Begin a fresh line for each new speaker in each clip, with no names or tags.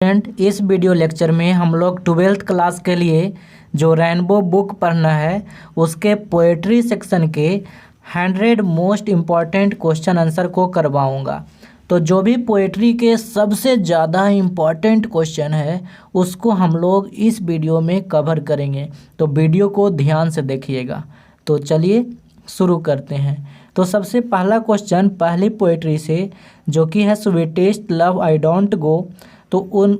Student, इस video lecture में हम लोग 12th क्लास के लिए जो रेनबो बुक पढ़ना है उसके पोएट्री सेक्शन के 100 मोस्ट इम्पॉर्टेंट क्वेश्चन आंसर को करवाऊंगा। तो जो भी पोएट्री के सबसे ज़्यादा इम्पॉर्टेंट क्वेश्चन है उसको हम लोग इस वीडियो में कवर करेंगे, तो वीडियो को ध्यान से देखिएगा। तो चलिए शुरू करते हैं। तो सबसे पहला क्वेश्चन पहली पोएट्री से जो कि है स्वीटेस्ट लव आई डोंट गो, तो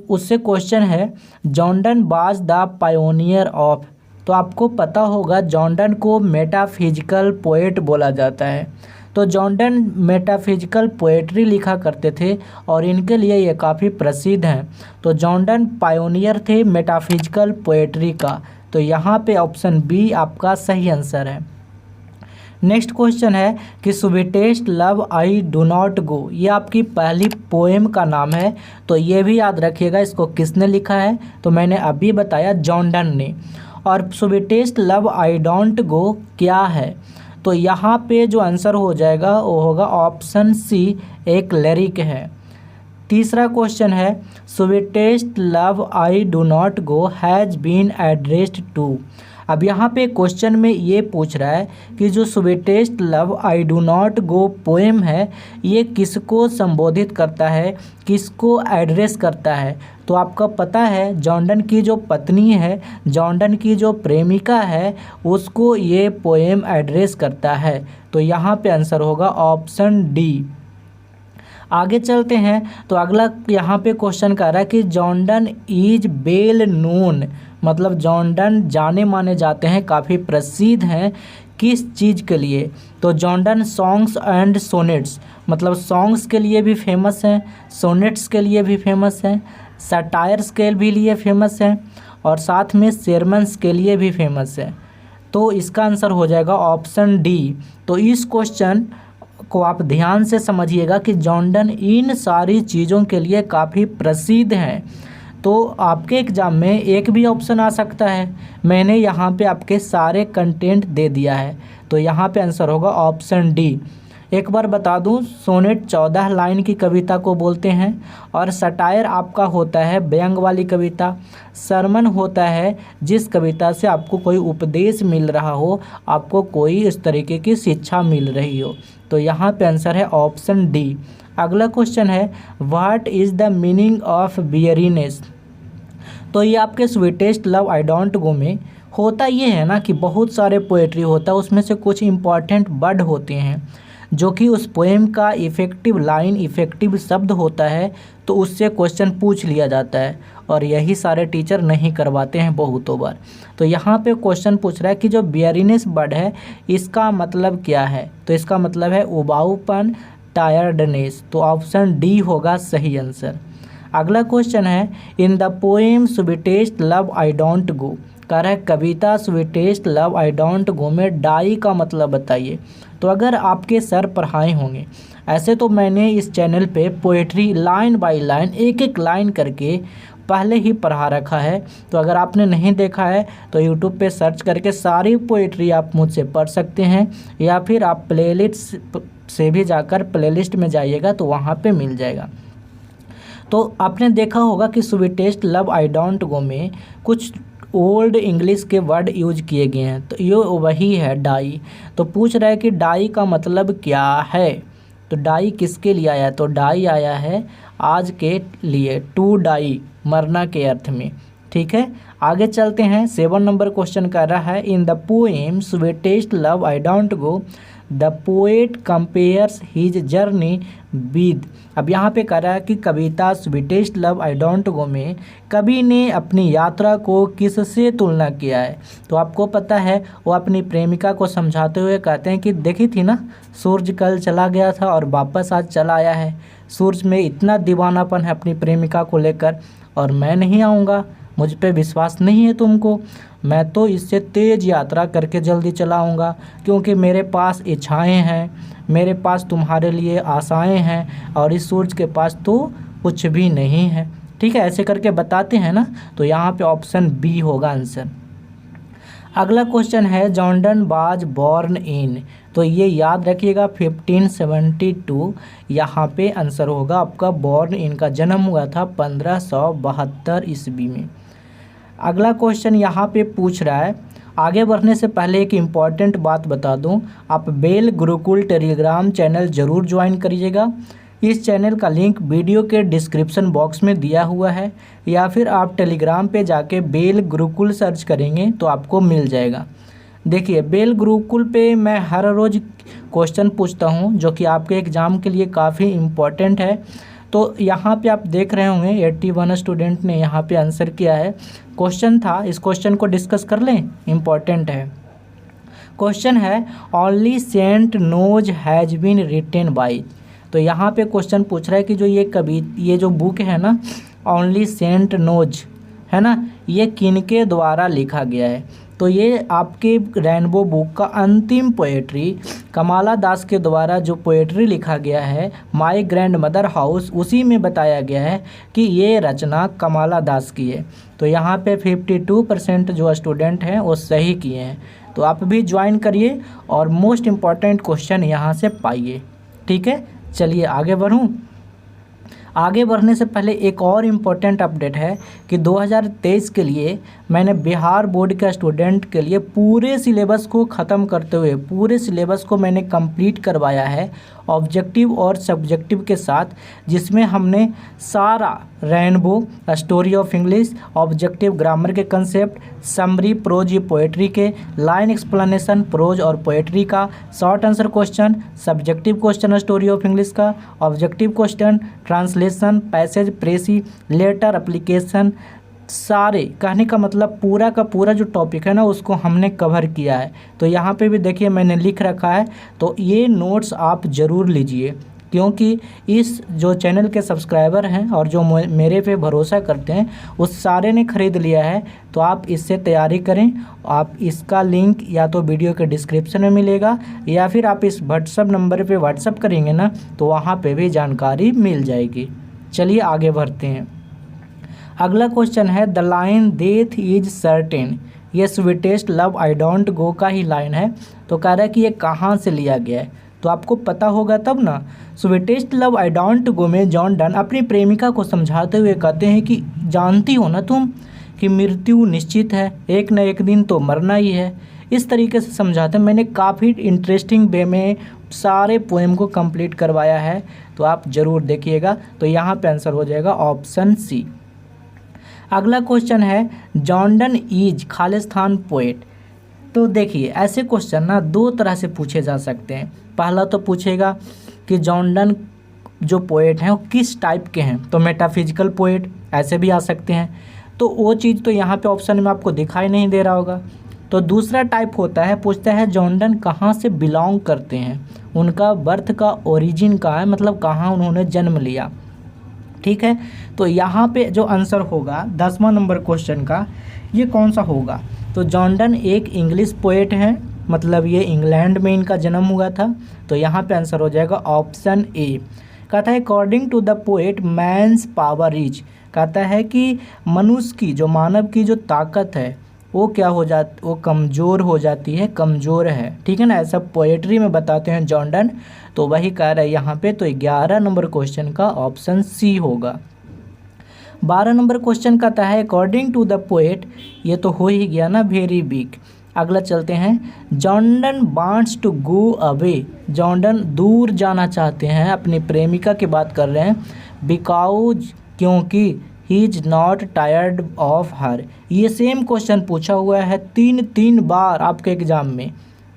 उससे क्वेश्चन है John Donne was the pioneer of. तो आपको पता होगा जॉन डन को मेटाफिजिकल पोएट बोला जाता है। तो जॉन डन मेटाफिजिकल पोएट्री लिखा करते थे और इनके लिए ये काफ़ी प्रसिद्ध हैं। तो जॉन डन पायोनियर थे मेटाफिजिकल पोएट्री का। तो यहाँ पे ऑप्शन बी आपका सही आंसर है। नेक्स्ट क्वेश्चन है कि sweetest love I do not गो, ये आपकी पहली पोएम का नाम है। तो ये भी याद रखिएगा इसको किसने लिखा है, तो मैंने अभी बताया जॉन डन ने। और स्वीटेस्ट लव आई डोंट गो क्या है, तो यहाँ पे जो आंसर हो जाएगा वो होगा ऑप्शन सी, एक लिरिक है। तीसरा क्वेश्चन है sweetest love I do not go has been addressed to. अब यहाँ पे क्वेश्चन में ये पूछ रहा है कि जो sweetest love I do not go poem है ये किसको संबोधित करता है, किसको एड्रेस करता है। तो आपको पता है जॉन डन की जो पत्नी है, जॉन डन की जो प्रेमिका है, उसको ये पोएम एड्रेस करता है। तो यहाँ पे आंसर होगा ऑप्शन डी। आगे चलते हैं। तो अगला यहाँ पे क्वेश्चन कर रहा है कि John Donne is well known, मतलब जॉन डन जाने माने जाते हैं, काफ़ी प्रसिद्ध हैं किस चीज़ के लिए। तो John Donne songs and sonnets, मतलब सॉन्ग्स के लिए भी फेमस हैं, सोनेट्स के लिए भी फेमस हैं, सटायर्स के भी लिए फेमस हैं और साथ में सेरमन्स के लिए भी फेमस है। तो इसका आंसर हो जाएगा ऑप्शन डी। तो इस क्वेश्चन को आप ध्यान से समझिएगा कि जॉन डन इन सारी चीज़ों के लिए काफ़ी प्रसिद्ध हैं। तो आपके एग्ज़ाम में एक भी ऑप्शन आ सकता है, मैंने यहाँ पे आपके सारे कंटेंट दे दिया है। तो यहाँ पे आंसर होगा ऑप्शन डी। एक बार बता दूँ, सोनेट 14 लाइन की कविता को बोलते हैं और सटायर आपका होता है व्यंग वाली कविता, सरमन होता है जिस कविता से आपको कोई उपदेश मिल रहा हो, आपको कोई इस तरीके की शिक्षा मिल रही हो। तो यहाँ पे आंसर है ऑप्शन डी। अगला क्वेश्चन है what is the meaning of weariness. तो ये आपके sweetest love I don't go में होता ये है ना कि बहुत सारे पोएट्री होता है, उसमें से कुछ इम्पॉर्टेंट वर्ड होते हैं जो कि उस पोएम का इफ़ेक्टिव लाइन, इफ़ेक्टिव शब्द होता है, तो उससे क्वेश्चन पूछ लिया जाता है और यही सारे टीचर नहीं करवाते हैं बहुतों बार। तो यहाँ पे क्वेश्चन पूछ रहा है कि जो बियरीनेस वर्ड है इसका मतलब क्या है, तो इसका मतलब है उबाऊपन, टायर्डनेस। तो ऑप्शन डी होगा सही आंसर। अगला क्वेश्चन है in the poem sweetest love I don't go, कह रहा है कविता sweetest love I don't go में डाई का मतलब बताइए। तो अगर आपके सर पढ़ाए होंगे, ऐसे तो मैंने इस चैनल पे पोएट्री लाइन बाय लाइन, एक एक लाइन करके पहले ही पढ़ा रखा है। तो अगर आपने नहीं देखा है तो यूट्यूब पे सर्च करके सारी पोएट्री आप मुझसे पढ़ सकते हैं, या फिर आप प्लेलिस्ट से भी जाकर प्लेलिस्ट में जाइएगा तो वहाँ पे मिल जाएगा। तो आपने देखा होगा कि sweetest love I don't go में कुछ ओल्ड इंग्लिश के वर्ड यूज किए गए हैं, तो ये वही है डाई। तो पूछ रहा है कि डाई का मतलब क्या है, तो डाई किसके लिए आया, तो डाई आया है आज के लिए, टू डाई, मरना के अर्थ में। ठीक है, आगे चलते हैं। 7 नंबर क्वेश्चन कर रहा है in the poem sweetest love I don't go the poet compares his journey with. अब यहाँ पे कह रहा है कि कविता sweetest love I don't go में कवि ने अपनी यात्रा को किससे तुलना किया है। तो आपको पता है वो अपनी प्रेमिका को समझाते हुए कहते हैं कि देखी थी ना, सूरज कल चला गया था और वापस आज चला आया है। सूरज में इतना दीवानापन है अपनी प्रेमिका को लेकर और मैं नहीं आऊँगा, मुझ पे विश्वास नहीं है तुमको, मैं तो इससे तेज़ यात्रा करके जल्दी चला आऊँगा क्योंकि मेरे पास इच्छाएं हैं, मेरे पास तुम्हारे लिए आशाएं हैं और इस सूरज के पास तो कुछ भी नहीं है। ठीक है, ऐसे करके बताते हैं ना। तो यहाँ पे ऑप्शन बी होगा आंसर। अगला क्वेश्चन है John Donne was born in, तो ये याद रखिएगा 1572 यहाँ पे आंसर होगा आपका। बॉर्न इनका जन्म हुआ था 1572 ईस्वी में। अगला क्वेश्चन यहाँ पे पूछ रहा है, आगे बढ़ने से पहले एक इम्पॉर्टेंट बात बता दूं, आप बेल गुरुकुल टेलीग्राम चैनल ज़रूर ज्वाइन करिएगा। इस चैनल का लिंक वीडियो के डिस्क्रिप्शन बॉक्स में दिया हुआ है, या फिर आप टेलीग्राम पे जाके बेल गुरुकुल सर्च करेंगे तो आपको मिल जाएगा। देखिए, बेल गुरुकुल पे मैं हर रोज़ क्वेश्चन पूछता हूँ जो कि आपके एग्ज़ाम के लिए काफ़ी इम्पोर्टेंट है। तो यहाँ पे आप देख रहे होंगे 81 स्टूडेंट ने यहाँ पे आंसर किया है। क्वेश्चन था, इस क्वेश्चन को डिस्कस कर लें, इम्पॉर्टेंट है। क्वेश्चन है only saint knows has been written by. तो यहाँ पे क्वेश्चन पूछ रहा है कि जो ये जो बुक है ना, ओनली सेंट नोज है ना, ये किनके द्वारा लिखा गया है। तो ये आपके रेनबो बुक का अंतिम पोएट्री कमला दास के द्वारा जो पोएट्री लिखा गया है, माय ग्रैंड मदर हाउस, उसी में बताया गया है कि ये रचना कमला दास की है। तो यहाँ पे 52% जो स्टूडेंट हैं वो सही किए हैं। तो आप भी ज्वाइन करिए और मोस्ट इम्पॉर्टेंट क्वेश्चन यहाँ से पाइए। ठीक है, चलिए आगे बढ़ूँ। आगे बढ़ने से पहले एक और इम्पोर्टेंट अपडेट है कि 2023 के लिए मैंने बिहार बोर्ड के स्टूडेंट के लिए पूरे सिलेबस को ख़त्म करते हुए पूरे सिलेबस को मैंने कंप्लीट करवाया है ऑब्जेक्टिव और सब्जेक्टिव के साथ, जिसमें हमने सारा rainbow, story of English, objective grammar के कंसेप्ट, समरी प्रोज पोएट्री के, लाइन एक्सप्लेनेशन प्रोज और पोएट्री का, short answer question, subjective question story of English का, objective question, translation, passage precis, letter application, सारे कहने का मतलब पूरा का पूरा जो टॉपिक है ना उसको हमने कवर किया है। तो यहाँ पे भी देखिए मैंने लिख रखा है, तो ये नोट्स आप ज़रूर लीजिए, क्योंकि इस जो चैनल के सब्सक्राइबर हैं और जो मेरे पे भरोसा करते हैं उस सारे ने ख़रीद लिया है। तो आप इससे तैयारी करें। आप इसका लिंक या तो वीडियो के डिस्क्रिप्शन में मिलेगा, या फिर आप इस व्हाट्सअप नंबर पे व्हाट्सअप करेंगे ना तो वहाँ पे भी जानकारी मिल जाएगी। चलिए आगे बढ़ते हैं। अगला क्वेश्चन है the line death is certain, ये sweetest love I don't go का ही लाइन है। तो कह रहा है कि ये कहाँ से लिया गया है, तो आपको पता होगा तब ना। Sweetest love I don't go में जॉन डन अपनी प्रेमिका को समझाते हुए कहते हैं कि जानती हो ना तुम कि मृत्यु निश्चित है, एक न एक दिन तो मरना ही है। इस तरीके से समझाते हैं। मैंने काफ़ी इंटरेस्टिंग वे में सारे पोएम को कंप्लीट करवाया है, तो आप ज़रूर देखिएगा। तो यहाँ पे आंसर हो जाएगा ऑप्शन सी। अगला क्वेश्चन है John Donne is Khalistan poet. तो देखिए ऐसे क्वेश्चन ना दो तरह से पूछे जा सकते हैं। पहला तो पूछेगा कि जॉन डन जो पोएट हैं वो किस टाइप के हैं, तो मेटाफिजिकल पोएट ऐसे भी आ सकते हैं। तो वो चीज़ तो यहाँ पे ऑप्शन में आपको दिखाई नहीं दे रहा होगा। तो दूसरा टाइप होता है, पूछता है जॉन डन कहाँ से बिलोंग करते हैं, उनका बर्थ का ओरिजिन कहाँ है, मतलब कहाँ उन्होंने जन्म लिया। ठीक है, तो यहाँ पे जो आंसर होगा 10वां नंबर क्वेश्चन का, ये कौन सा होगा। तो जॉन डन एक इंग्लिश पोएट हैं, मतलब ये इंग्लैंड में इनका जन्म हुआ था। तो यहाँ पे आंसर हो जाएगा ऑप्शन ए। कहता है according to the poet man's power is, कहता है कि मनुष्य की जो मानव की जो ताकत है वो क्या हो जाती, वो कमज़ोर हो जाती है, कमज़ोर है। ठीक है ना, ऐसा पोएट्री में बताते हैं जॉन डन। तो वही कह रहा है यहाँ पे। तो 11 नंबर क्वेश्चन का ऑप्शन सी होगा। 12 नंबर क्वेश्चन कहता है अकॉर्डिंग टू द पोएट, ये तो हो ही गया ना, वेरी बिग। अगला चलते हैं, John Donne wants to go away, John Donne दूर जाना चाहते हैं, अपनी प्रेमिका की बात कर रहे हैं। बिकॉज, क्योंकि, he is not tired of her. ये सेम क्वेश्चन पूछा हुआ है 3 बार आपके एग्जाम में,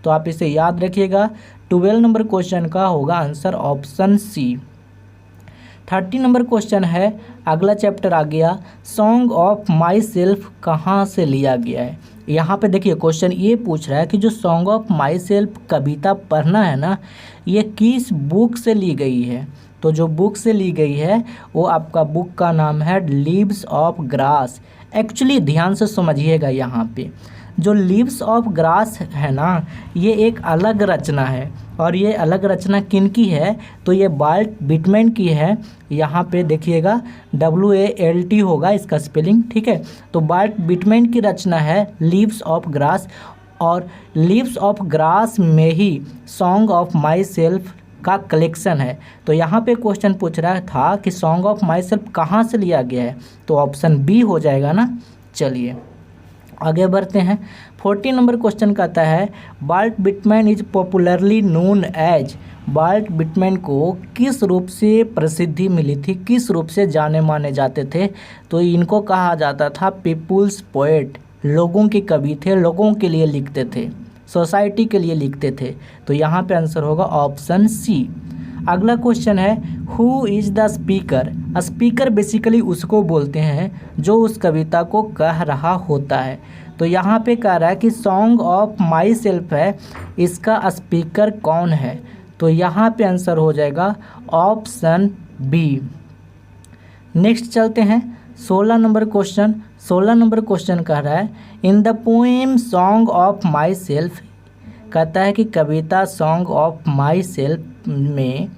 तो आप इसे याद रखिएगा। 12 नंबर क्वेश्चन का होगा answer option C. 30 number question है, अगला चैप्टर आ गया, सॉन्ग ऑफ माई सेल्फ कहाँ से लिया गया है। यहाँ पे देखिए क्वेश्चन ये पूछ रहा है कि जो सॉन्ग ऑफ माई सेल्फ कविता पढ़ना है ना, ये किस बुक से ली गई है। तो जो बुक से ली गई है वो आपका बुक का नाम है लीव्स ऑफ ग्रास। एक्चुअली ध्यान से समझिएगा, यहाँ पे जो लीव्स ऑफ ग्रास है ना, ये एक अलग रचना है। और ये अलग रचना किन की है, तो ये वाल्ट विटमैन की है। यहाँ पे देखिएगा WALT होगा इसका स्पेलिंग। ठीक है, तो वाल्ट विटमैन की रचना है लीव्स ऑफ ग्रास। और लीव्स ऑफ ग्रास में ही सॉन्ग ऑफ माई सेल्फ का कलेक्शन है। तो यहाँ पे क्वेश्चन पूछ रहा था कि सॉन्ग ऑफ माई सेल्फ कहाँ से लिया गया है, तो ऑप्शन बी हो जाएगा ना। चलिए आगे बढ़ते हैं। 14 नंबर क्वेश्चन कहता है Walt Whitman is popularly known as. Walt Whitman को किस रूप से प्रसिद्धि मिली थी, किस रूप से जाने माने जाते थे, तो इनको कहा जाता था पीपुल्स पोएट। लोगों के कवि थे, लोगों के लिए लिखते थे, सोसाइटी के लिए लिखते थे। तो यहाँ पे आंसर होगा ऑप्शन सी। अगला क्वेश्चन है who is the speaker. Speaker basically उसको बोलते हैं जो उस कविता को कह रहा होता है। तो यहाँ पे कह रहा है कि सॉन्ग ऑफ माई सेल्फ है, इसका स्पीकर कौन है, तो यहाँ पे आंसर हो जाएगा ऑप्शन बी। नेक्स्ट चलते हैं 16 नंबर क्वेश्चन। 16 नंबर क्वेश्चन कह रहा है in the poem song of my self. कहता है कि कविता सॉन्ग ऑफ माई सेल्फ में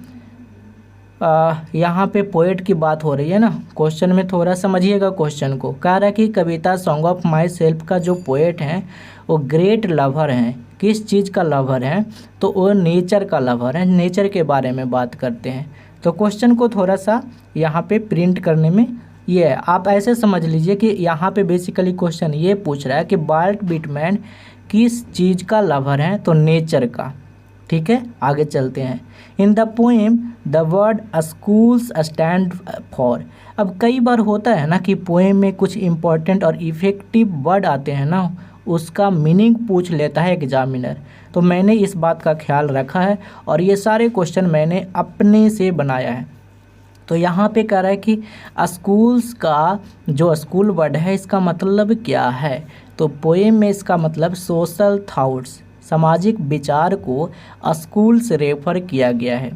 यहाँ पे पोएट की बात हो रही है ना। क्वेश्चन में थोड़ा समझिएगा क्वेश्चन को। कह रहा है कि कविता सॉन्ग ऑफ माई सेल्फ का जो पोएट हैं वो ग्रेट लवर हैं। किस चीज़ का लवर हैं, तो वो नेचर का लवर है, नेचर के बारे में बात करते हैं। तो क्वेश्चन को थोड़ा सा यहाँ पे प्रिंट करने में ये है, आप ऐसे समझ लीजिए कि यहाँ पे बेसिकली क्वेश्चन ये पूछ रहा है कि वाल्ट विटमैन किस चीज़ का लवर है, तो नेचर का। ठीक है, आगे चलते हैं। इन the poem the word schools stand for. अब कई बार होता है ना कि पोएम में कुछ इम्पोर्टेंट और इफ़ेक्टिव वर्ड आते हैं ना, उसका मीनिंग पूछ लेता है एग्जामिनर। तो मैंने इस बात का ख्याल रखा है और ये सारे क्वेश्चन मैंने अपने से बनाया है। तो यहाँ पे कह रहा है कि स्कूल्स का जो स्कूल वर्ड है इसका मतलब क्या है, तो पोएम में इसका मतलब सोशल थॉट्स, सामाजिक विचार को स्कूल से रेफर किया गया है।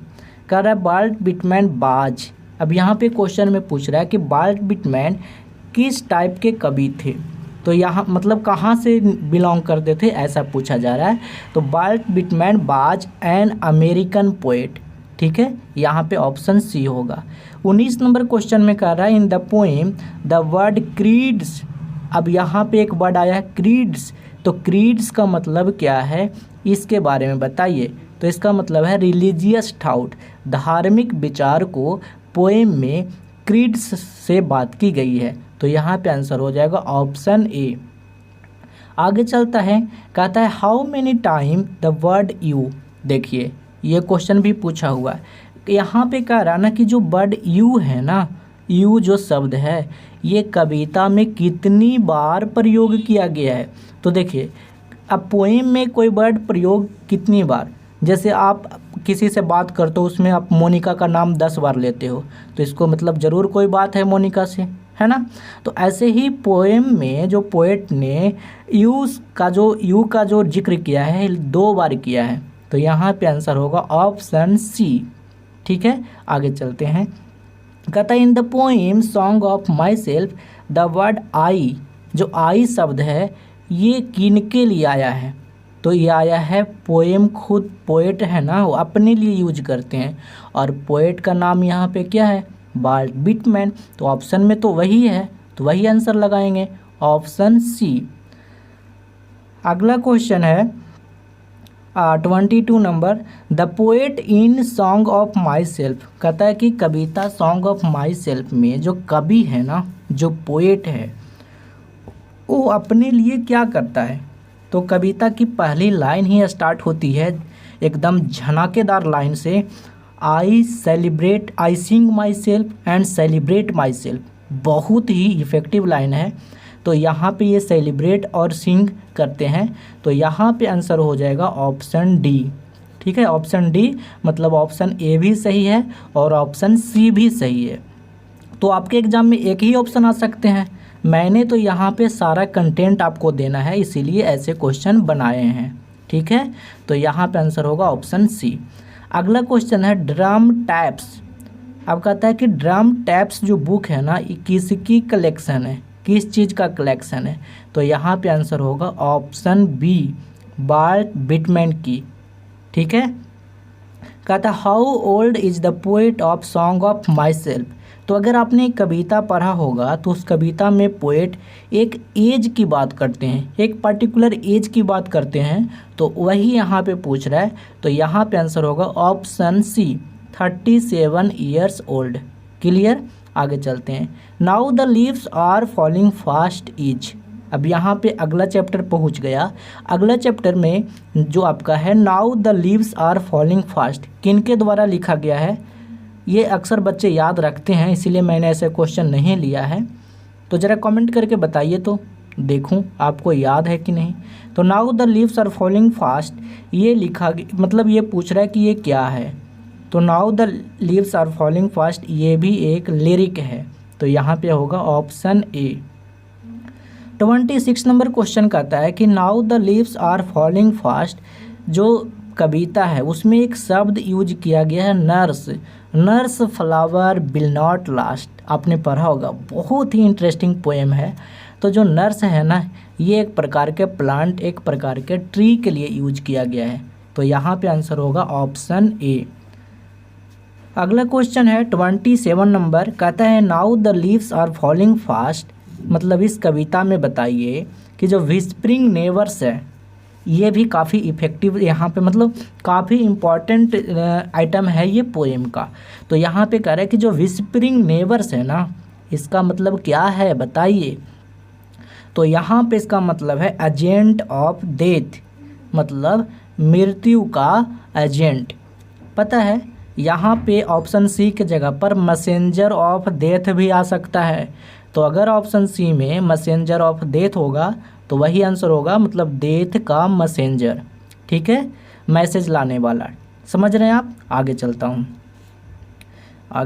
कह रहा है वाल्ट विटमैन बाज। अब यहाँ पे क्वेश्चन में पूछ रहा है कि वाल्ट विटमैन किस टाइप के कवि थे, तो यहाँ मतलब कहाँ से बिलोंग करते थे ऐसा पूछा जा रहा है। तो वाल्ट विटमैन बाज एन अमेरिकन पोएट। ठीक है, यहाँ पे ऑप्शन सी होगा। 19 नंबर क्वेश्चन में कह रहा है in the poem the word creeds. अब यहाँ पे एक वर्ड आया है क्रीड्स, तो क्रीड्स का मतलब क्या है इसके बारे में बताइए। तो इसका मतलब है रिलीजियस थाउट, धार्मिक विचार को पोएम में क्रीड्स से बात की गई है। तो यहाँ पे आंसर हो जाएगा ऑप्शन ए। आगे चलता है, कहता है how many time the word you. देखिए ये क्वेश्चन भी पूछा हुआ है। यहाँ पे कह रहा ना कि जो वर्ड यू है ना, यू जो शब्द है ये कविता में कितनी बार प्रयोग किया गया है। तो देखिए अब पोएम में कोई वर्ड प्रयोग कितनी बार, जैसे आप किसी से बात करते हो उसमें आप मोनिका का नाम 10 बार लेते हो, तो इसको मतलब ज़रूर कोई बात है मोनिका से, है ना। तो ऐसे ही पोएम में जो पोएट ने यू का जो जिक्र किया है 2 बार किया है। तो यहाँ पे आंसर होगा ऑप्शन सी। ठीक है, आगे चलते हैं। कहता है in the poem song of my self the word I. जो आई शब्द है ये किनके लिए आया है, तो ये आया है पोएम, खुद पोएट है ना वो अपने लिए यूज करते हैं, और पोएट का नाम यहाँ पे क्या है वाल्ट विटमैन। तो ऑप्शन में तो वही है, तो वही आंसर लगाएंगे ऑप्शन सी। अगला क्वेश्चन है 22 number the poet in song of my self. कहता है कि कविता सॉन्ग ऑफ माई सेल्फ में जो कवि है ना, जो पोएट है वो अपने लिए क्या करता है। तो कविता की पहली लाइन ही स्टार्ट होती है एकदम झनाकेदार लाइन से, I sing myself and celebrate myself. बहुत ही इफ़ेक्टिव लाइन है। तो यहाँ पे ये सेलिब्रेट और सिंग करते हैं, तो यहाँ पे आंसर हो जाएगा ऑप्शन डी। ठीक है, ऑप्शन डी मतलब ऑप्शन ए भी सही है और ऑप्शन सी भी सही है। तो आपके एग्ज़ाम में एक ही ऑप्शन आ सकते हैं। मैंने तो यहाँ पे सारा कंटेंट आपको देना है, इसीलिए ऐसे क्वेश्चन बनाए हैं। ठीक है, तो यहाँ पे आंसर होगा ऑप्शन सी। अगला क्वेश्चन है ड्रम टैप्स। अब कहता है कि ड्रम टैप्स जो बुक है ना ये किसकी कलेक्शन है, किस चीज़ का कलेक्शन है। तो यहाँ पे आंसर होगा ऑप्शन बी वाल्ट विटमैन की। ठीक है, कहता how old is the poet of song of my self. तो अगर आपने एक कविता पढ़ा होगा तो उस कविता में पोएट एक एज की बात करते हैं, एक पर्टिकुलर एज की बात करते हैं, तो वही यहाँ पे पूछ रहा है। तो यहाँ पे आंसर होगा option C 37 years old. Clear, आगे चलते हैं। Now the leaves are falling fast is. अब यहाँ पे अगला चैप्टर पहुँच गया। अगला चैप्टर में जो आपका है now the leaves are falling fast, किनके द्वारा लिखा गया है? ये अक्सर बच्चे याद रखते हैं, इसीलिए मैंने ऐसे क्वेश्चन नहीं लिया है। तो ज़रा कमेंट करके बताइए तो देखूं आपको याद है कि नहीं। तो now the leaves are falling fast, ये लिखा मतलब ये पूछ रहा है कि ये क्या है। तो now the leaves are falling fast ये भी एक लिरिक है, तो यहाँ पे होगा ऑप्शन ए। 26 नंबर क्वेश्चन कहता है कि now the leaves are falling fast, जो कविता है उसमें एक शब्द यूज किया गया है nurse. Nurse flower will not last, आपने पढ़ा होगा, बहुत ही इंटरेस्टिंग पोएम है। तो जो नर्स है ना, ये एक प्रकार के प्लांट, एक प्रकार के ट्री के लिए यूज किया गया है। तो यहाँ पे आंसर होगा ऑप्शन ए। अगला क्वेश्चन है 27 नंबर, कहता है now the leaves are falling fast, मतलब इस कविता में बताइए कि जो विस्परिंग नेवर्स है ये भी काफ़ी इफ़ेक्टिव यहाँ पे, मतलब काफ़ी इम्पॉर्टेंट आइटम है ये पोएम का। तो यहाँ पे कह रहा है कि जो विस्परिंग नेवर्स है ना, इसका मतलब क्या है बताइए। तो यहाँ पे इसका मतलब है एजेंट ऑफ डेथ, मतलब मृत्यु का एजेंट। पता है यहाँ पे ऑप्शन सी के जगह पर मैसेंजर ऑफ डेथ भी आ सकता है। तो अगर ऑप्शन सी में मैसेंजर ऑफ डेथ होगा तो वही आंसर होगा, मतलब डेथ का मैसेंजर। ठीक है, मैसेज लाने वाला। समझ रहे हैं आप। आगे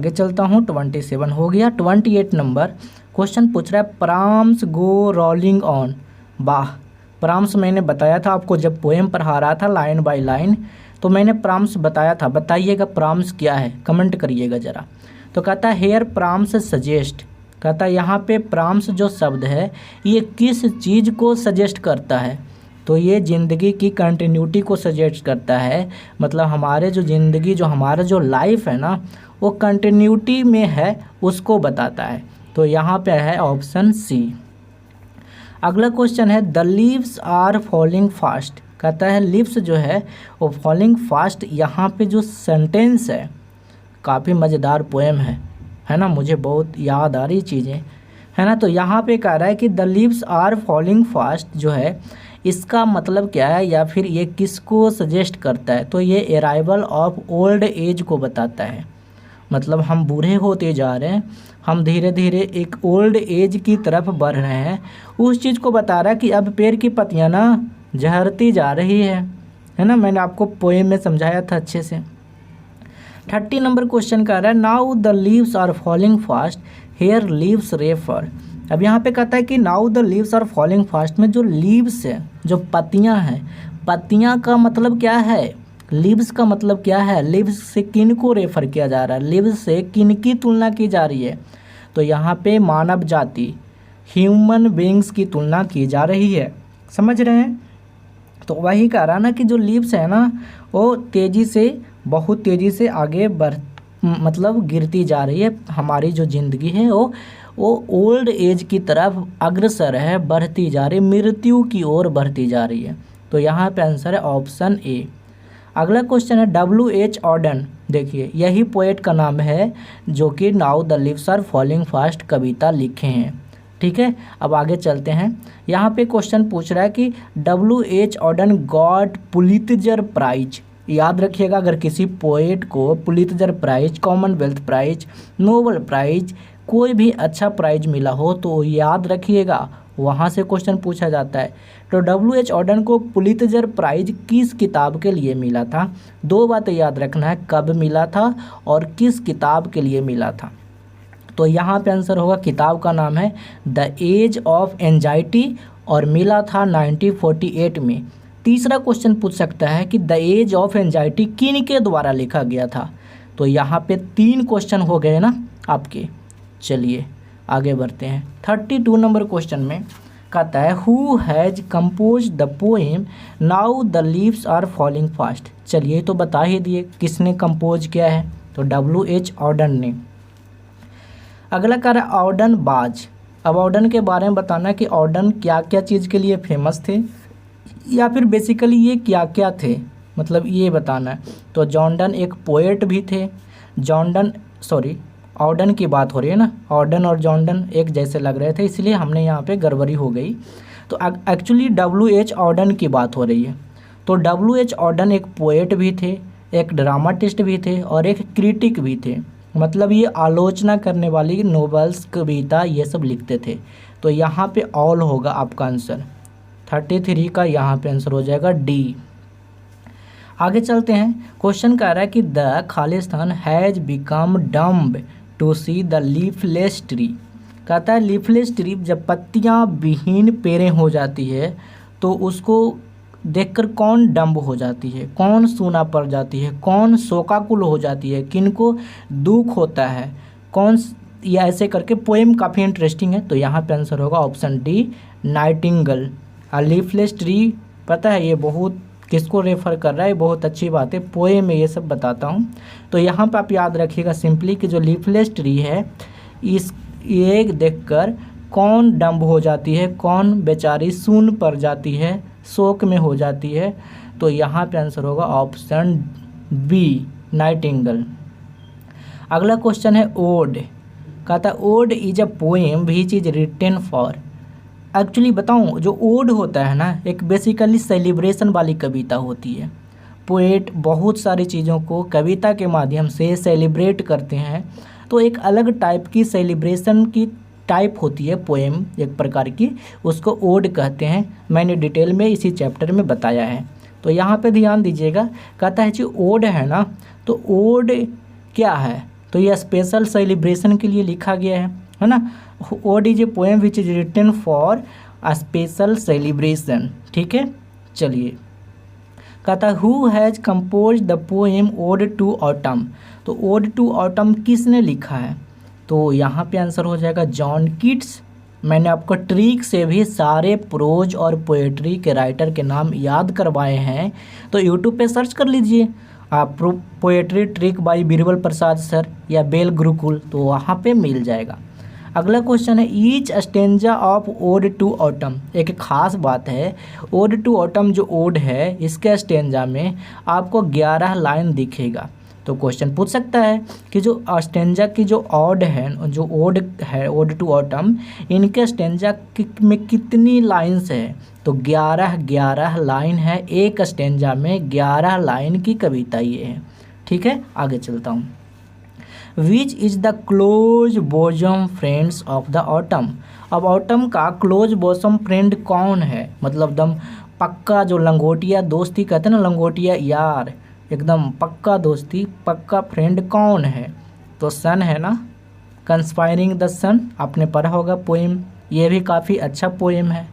चलता हूँ 27 हो गया। 28 नंबर क्वेश्चन पूछ रहा है प्राम्स गो रोलिंग ऑन। वाह, प्राम्स मैंने बताया था आपको जब पोएम पढ़ा रहा था लाइन बाय लाइन, तो मैंने प्राम्स बताया था। बताइएगा प्राम्स क्या है, कमेंट करिएगा ज़रा। तो कहता है हेयर प्राम्स सजेस्ट, कहता है यहाँ पे प्राम्स जो शब्द है ये किस चीज़ को सजेस्ट करता है? तो ये ज़िंदगी की कंटिन्यूटी को सजेस्ट करता है, मतलब हमारे जो ज़िंदगी, जो हमारा जो लाइफ है ना, वो कंटिन्यूटी में है, उसको बताता है। तो यहाँ पे है ऑप्शन सी। अगला क्वेश्चन है the leaves are falling fast, कहता है लीव्स जो है वो फॉलिंग फास्ट। यहाँ पे जो सेंटेंस है काफ़ी मज़ेदार पोएम है ना, मुझे बहुत याद आ रही चीज़ें, है ना। तो यहाँ पे कह रहा है कि the leaves are falling fast जो है इसका मतलब क्या है, या फिर ये किसको सजेस्ट करता है? तो ये अराइवल ऑफ ओल्ड एज को बताता है, मतलब हम बूढ़े होते जा रहे हैं, हम धीरे धीरे एक ओल्ड एज की तरफ बढ़ रहे हैं, उस चीज़ को बता रहा है कि अब पेड़ की पत्तियाँ ना झड़ती जा रही है ना। मैंने आपको पोएम में समझाया था अच्छे से। 30 नंबर क्वेश्चन कह रहा है now the leaves are falling fast here leaves refer. अब यहाँ पे कहता है कि now the leaves are falling fast में जो लीव्स है, जो पत्तियाँ हैं, पत्तियाँ का मतलब क्या है? लीव्स का मतलब क्या है? लीव्स से किन को रेफर किया जा रहा है? लीव्स से किन की तुलना की जा रही है? तो यहाँ पे मानव जाति, ह्यूमन बींग्स की तुलना की जा रही है। समझ रहे हैं। तो वही कह रहा ना कि जो लीव्स है ना वो तेज़ी से, बहुत तेज़ी से आगे मतलब गिरती जा रही है। हमारी जो ज़िंदगी है वो ओल्ड एज की तरफ अग्रसर है, बढ़ती जा रही, मृत्यु की ओर बढ़ती जा रही है। तो यहाँ पे आंसर है ऑप्शन ए। अगला क्वेश्चन है W.H. ऑर्डन। देखिए यही पोएट का नाम है जो कि now the leaves are falling fast कविता लिखे हैं। ठीक है, अब आगे चलते हैं। यहाँ पे क्वेश्चन पूछ रहा है कि W.H. Auden got Pulitzer prize. याद रखिएगा, अगर किसी पोएट को Pulitzer prize, Commonwealth prize, Nobel prize, कोई भी अच्छा प्राइज मिला हो तो याद रखिएगा वहाँ से क्वेश्चन पूछा जाता है। तो W.H. ऑर्डन को पुलित्जर प्राइज किस किताब के लिए मिला था? दो बातें याद रखना है, कब मिला था और किस किताब के लिए मिला था। तो यहाँ पे आंसर होगा, किताब का नाम है द एज ऑफ एंजाइटी और मिला था 1948 में। तीसरा क्वेश्चन पूछ सकता है कि द एज ऑफ एंजाइटी किन के द्वारा लिखा गया था? तो यहाँ पे 3 क्वेश्चन हो गए ना आपके। चलिए आगे बढ़ते हैं। 32 नंबर क्वेश्चन में कहता है who has compose the poem now the leaves are falling fast. चलिए तो बता ही दिए किसने कंपोज किया है, तो W.H. ऑर्डन ने। अगला कह रहा है औडन बाज। अब औडन के बारे में बताना कि औडन क्या क्या चीज़ के लिए फेमस थे, या फिर बेसिकली ये क्या क्या थे, मतलब ये बताना है। तो जॉन डन एक पोएट भी थे। ऑर्डन की बात हो रही है ना, ऑर्डन और जॉन डन एक जैसे लग रहे थे, इसलिए हमने यहाँ पे गड़बड़ी हो गई। तो एक्चुअली W.H. ऑर्डन की बात हो रही है। तो W.H. ऑर्डन एक पोएट भी थे, एक ड्रामाटिस्ट भी थे और एक क्रिटिक भी थे। मतलब ये आलोचना करने वाली नोवेल्स, कविता ये सब लिखते थे। तो यहाँ पे ऑल होगा आपका आंसर। 33 का यहाँ पे आंसर हो जाएगा डी। आगे चलते हैं। क्वेश्चन कह रहा है कि द खालिस्तान has become dumb to see the leafless tree. कहता है लीफलेस ट्री जब पत्तियां विहीन पेड़ें हो जाती है तो उसको देखकर कौन डम्ब हो जाती है, कौन सूना पड़ जाती है, कौन शोकाकुल हो जाती है, किनको दुख होता है, कौन, या ऐसे करके पोएम काफ़ी इंटरेस्टिंग है। तो यहाँ पे आंसर होगा option D, Nightingale. Leafless tree पता है ये बहुत किसको रेफ़र कर रहा है, बहुत अच्छी बात है, पोएम में ये सब बताता हूँ। तो यहाँ पे आप याद रखिएगा सिंपली कि जो लीफलेस ट्री है इस ये देखकर कौन डम्ब हो जाती है, कौन बेचारी सून पड़ जाती है, शोक में हो जाती है। तो यहाँ पे आंसर होगा ऑप्शन बी, नाइटिंगेल। अगला क्वेश्चन है ओड। कहता है ode is a poem which is written for. Actually बताऊं, जो ओड होता है ना, एक बेसिकली सेलिब्रेशन वाली कविता होती है। पोएट बहुत सारी चीज़ों को कविता के माध्यम से सेलिब्रेट करते हैं। तो एक अलग टाइप की सेलिब्रेशन की टाइप होती है पोएम एक प्रकार की, उसको ओड कहते हैं। मैंने डिटेल में इसी चैप्टर में बताया है। तो यहाँ पे ध्यान दीजिएगा। कहता है जी ओड है ना, तो ओड क्या है, तो यह स्पेशल सेलिब्रेशन के लिए लिखा गया है ना। Ode is a poem which is written for a special celebration. ठीक है, चलिए। कहता है who has compose the poem ode to autumn. तो ओड टू ऑटम किसने लिखा है, तो यहाँ पे आंसर हो जाएगा जॉन कीट्स। मैंने आपको ट्रिक से भी सारे प्रोज और पोएट्री के राइटर के नाम याद करवाए हैं, तो यूट्यूब पे सर्च कर लीजिए आप poetry trick by Birbal Prasad sir या बेल गुरुकुल, तो वहाँ पे मिल जाएगा। अगला क्वेश्चन है each stanza of ode to autumn. एक खास बात है, ओड टू ऑटम जो ओड है इसके स्टेंजा में आपको 11 लाइन दिखेगा। तो क्वेश्चन पूछ सकता है कि जो स्टेंजा की जो ओड है, जो ओड है ओड टू ऑटम, इनके स्टेंजा में कितनी लाइन्स है, तो 11 लाइन है। एक स्टेंजा में 11 लाइन की कविता ये है। ठीक है, आगे चलता हूँ। Which is the close bosom friends of the autumn. अब ऑटम का क्लोज बोजम फ्रेंड कौन है, मतलब दम पक्का जो लंगोटिया दोस्ती कहते हैं ना, लंगोटिया यार, एकदम पक्का दोस्ती, पक्का फ्रेंड कौन है, तो सन है ना, कंस्पायरिंग द सन, आपने पढ़ा होगा पोएम, ये भी काफ़ी अच्छा पोएम है।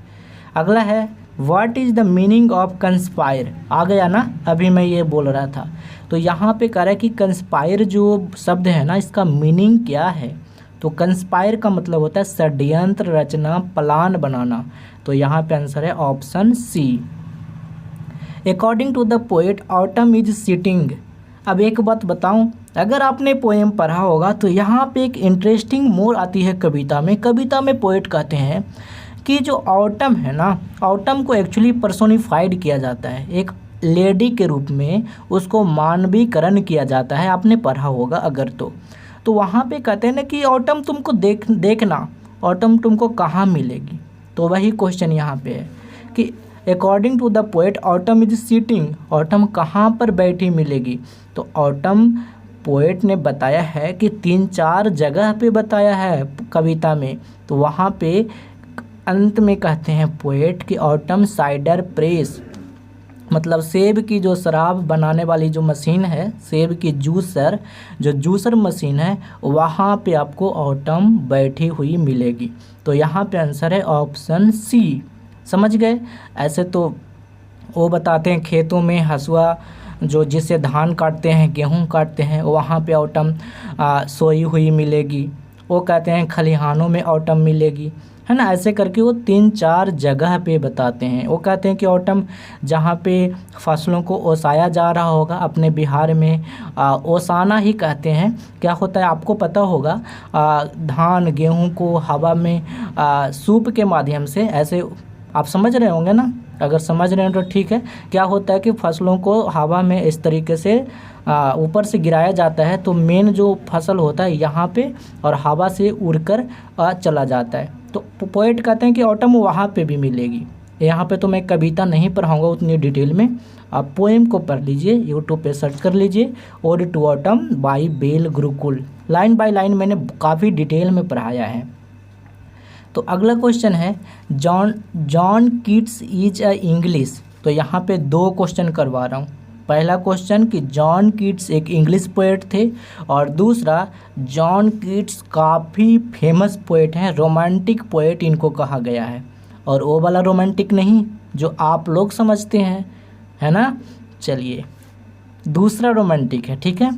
अगला है what is the meaning of conspire. आ गया ना, अभी मैं ये बोल रहा था। तो यहाँ पे कह रहा है कि कंस्पायर जो शब्द है ना, इसका मीनिंग क्या है, तो कंस्पायर का मतलब होता है षड्यंत्र रचना, प्लान बनाना। तो यहाँ पे आंसर है option C. According to the poet autumn is sitting. अब एक बात बताऊं, अगर आपने पोएम पढ़ा होगा तो यहाँ पे एक इंटरेस्टिंग मोड़ आती है कविता में। कविता में पोएट कहते हैं कि जो ऑटम है ना, ऑटम को एक्चुअली पर्सोनिफाइड किया जाता है, एक लेडी के रूप में उसको मानवीकरण किया जाता है। आपने पढ़ा होगा अगर तो वहाँ पे कहते हैं ना कि ऑटम तुमको देखना, ऑटम तुमको कहाँ मिलेगी। तो वही क्वेश्चन यहाँ पे है कि according to the poet autumn is sitting, autumn कहाँ पर बैठी मिलेगी। तो ऑटम पोएट ने बताया है कि 3-4 जगह पे बताया है कविता में। तो वहाँ पे अंत में कहते हैं पोएट कि ऑटम साइडर प्रेस, मतलब सेब की जो शराब बनाने वाली जो मशीन है, सेब की जूसर मशीन है, वहाँ पे आपको ऑटम बैठी हुई मिलेगी। तो यहाँ पे आंसर है ऑप्शन सी। समझ गए। ऐसे तो वो बताते हैं खेतों में हसुआ जो जिससे धान काटते हैं, गेहूँ काटते हैं, वहाँ पे ऑटम सोई हुई मिलेगी। वो कहते हैं खलिहानों में ऑटम मिलेगी। है ना। ऐसे करके वो 3-4 जगह पे बताते हैं। वो कहते हैं कि ऑटम जहाँ पे फसलों को ओसाया जा रहा होगा, अपने बिहार में ओसाना ही कहते हैं। क्या होता है आपको पता होगा, धान गेहूँ को हवा में सूप के माध्यम से, ऐसे आप समझ रहे होंगे ना, अगर समझ रहे हैं तो ठीक है। क्या होता है कि फसलों को हवा में इस तरीके से ऊपर से गिराया जाता है, तो मेन जो फसल होता है यहाँ पे और हवा से उड़कर चला जाता है। तो पोएट कहते हैं कि ऑटम वहाँ पे भी मिलेगी। यहाँ पे तो मैं कविता नहीं पढ़ाऊँगा उतनी डिटेल में, आप पोएम को पढ़ लीजिए, यूट्यूब पे सर्च कर लीजिए, ode to autumn by bell Gurukul. Line by line मैंने काफ़ी डिटेल में पढ़ाया है। तो अगला क्वेश्चन है, John Keats is a English. तो यहाँ पे 2 क्वेश्चन करवा रहा हूँ। पहला क्वेश्चन कि जॉन कीट्स एक इंग्लिश पोएट थे, और दूसरा जॉन कीट्स काफ़ी फेमस पोएट हैं, रोमांटिक पोएट इनको कहा गया है। और वो वाला रोमांटिक नहीं जो आप लोग समझते हैं, है ना। चलिए, दूसरा रोमांटिक है, ठीक है,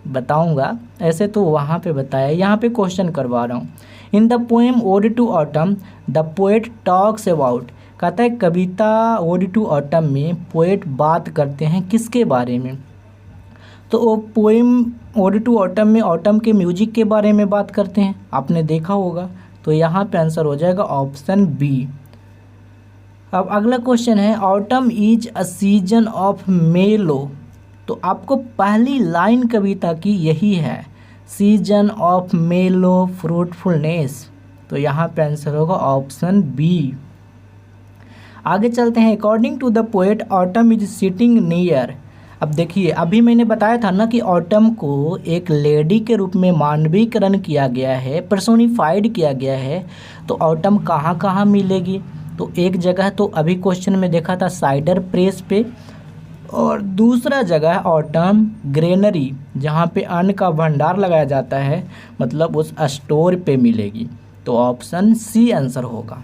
बताऊंगा। ऐसे तो वहाँ पे बताया, यहाँ पे क्वेश्चन करवा रहा हूँ। In the poem ode to autumn the poet talks about. कहता है कविता ओड टू ऑटम में पोएट बात करते हैं किसके बारे में। तो वो पोएम ओड टू ऑटम में ऑटम के म्यूजिक के बारे में बात करते हैं, आपने देखा होगा। तो यहाँ पे आंसर हो जाएगा ऑप्शन बी। अब अगला क्वेश्चन है, autumn is a season of मेलो। तो आपको पहली लाइन कविता की यही है, सीजन ऑफ मेलो फ्रूटफुलनेस। तो यहाँ पे आंसर होगा ऑप्शन बी। आगे चलते हैं, according to the poet autumn is sitting near. अब देखिए, अभी मैंने बताया था ना कि ऑटम को एक लेडी के रूप में मानवीकरण किया गया है, पर्सोनिफाइड किया गया है। तो ऑटम कहाँ कहाँ मिलेगी, तो एक जगह तो अभी क्वेश्चन में देखा था साइडर प्रेस पे, और दूसरा जगह है ऑटम ग्रेनरी, जहाँ पे अन्न का भंडार लगाया जाता है, मतलब उस स्टोर पे मिलेगी। तो ऑप्शन सी आंसर होगा।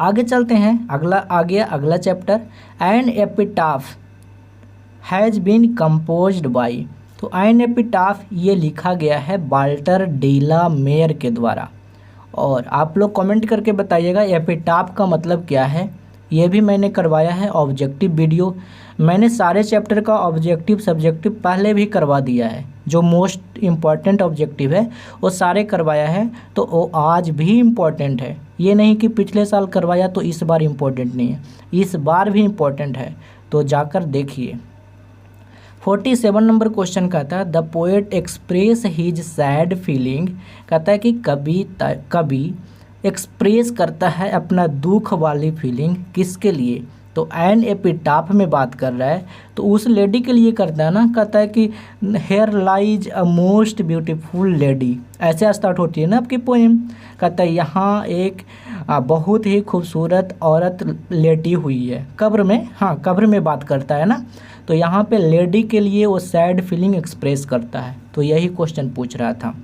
आगे चलते हैं, अगला chapter, an epitaph has been composed by. तो एन एपिटाफ ये लिखा गया है वाल्टर डेला मेयर के द्वारा। और आप लोग कमेंट करके बताइएगा एपिटाफ का मतलब क्या है। ये भी मैंने करवाया है ऑब्जेक्टिव वीडियो। मैंने सारे चैप्टर का ऑब्जेक्टिव सब्जेक्टिव पहले भी करवा दिया है, जो मोस्ट इम्पॉर्टेंट ऑब्जेक्टिव है वो सारे करवाया है। तो वो आज भी इम्पॉर्टेंट है, ये नहीं कि पिछले साल करवाया तो इस बार इम्पॉर्टेंट नहीं है, इस बार भी इम्पॉर्टेंट है। तो जाकर देखिए। 47 नंबर क्वेश्चन कहता है, the poet express his sad feeling. कहता है कि कवि एक्सप्रेस करता है अपना दुख वाली फीलिंग किसके लिए। तो एन एपिटाफ में बात कर रहा है, तो उस लेडी के लिए करता है ना। कहता है कि here lies a most beautiful lady, ऐसे स्टार्ट होती है ना आपकी पोएम। कहता है यहाँ एक बहुत ही खूबसूरत औरत लेटी हुई है कब्र में, हाँ कब्र में बात करता है ना। तो यहाँ पे लेडी के लिए वो सैड फीलिंग एक्सप्रेस करता है। तो यही क्वेश्चन पूछ रहा था।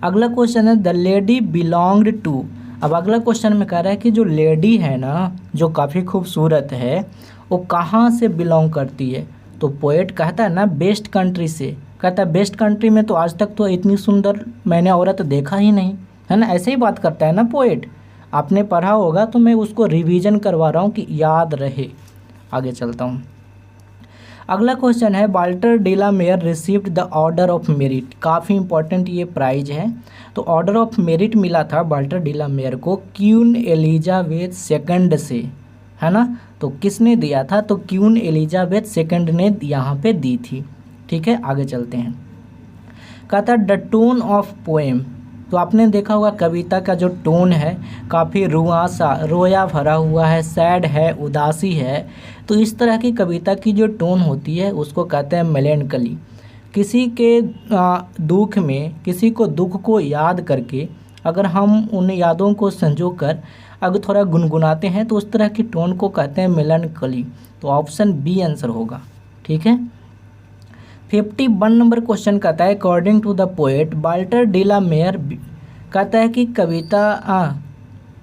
अगला क्वेश्चन है, द लेडी बिलोंग्ड टू। अब अगला क्वेश्चन में कह रहा है कि जो लेडी है ना, जो काफ़ी खूबसूरत है, वो कहाँ से बिलोंग करती है। तो पोएट कहता है ना बेस्ट कंट्री से। कहता है बेस्ट कंट्री में तो आज तक तो इतनी सुंदर मैंने औरत देखा ही नहीं, है ना। ऐसे ही बात करता है ना पोएट, आपने पढ़ा होगा तो मैं उसको रिवीजन करवा रहा हूँ कि याद रहे। आगे चलता हूँ। अगला क्वेश्चन है, Walter de la Mare received the order of merit. काफ़ी इंपॉर्टेंट ये प्राइज है। तो ऑर्डर ऑफ मेरिट मिला था वाल्टर डेला मेयर को क्वीन एलिजाबेथ सेकंड से, है ना। तो किसने दिया था, तो क्वीन एलिजाबेथ सेकंड ने यहाँ पे दी थी। ठीक है, आगे चलते हैं। कहता द टोन ऑफ पोएम। तो आपने देखा होगा कविता का जो टोन है काफ़ी रुआसा, रोया भरा हुआ है, सैड है, उदासी है। तो इस तरह की कविता की जो टोन होती है उसको कहते हैं मेलेंकली। किसी के दुख में, किसी को दुख को याद करके अगर हम उन यादों को संजो कर अगर थोड़ा गुनगुनाते हैं तो उस तरह की टोन को कहते हैं मेलेंकली। तो ऑप्शन बी आंसर होगा। ठीक है। 51 नंबर क्वेश्चन कहता है, according to the poet Walter de la Mare. कहता है कि कविता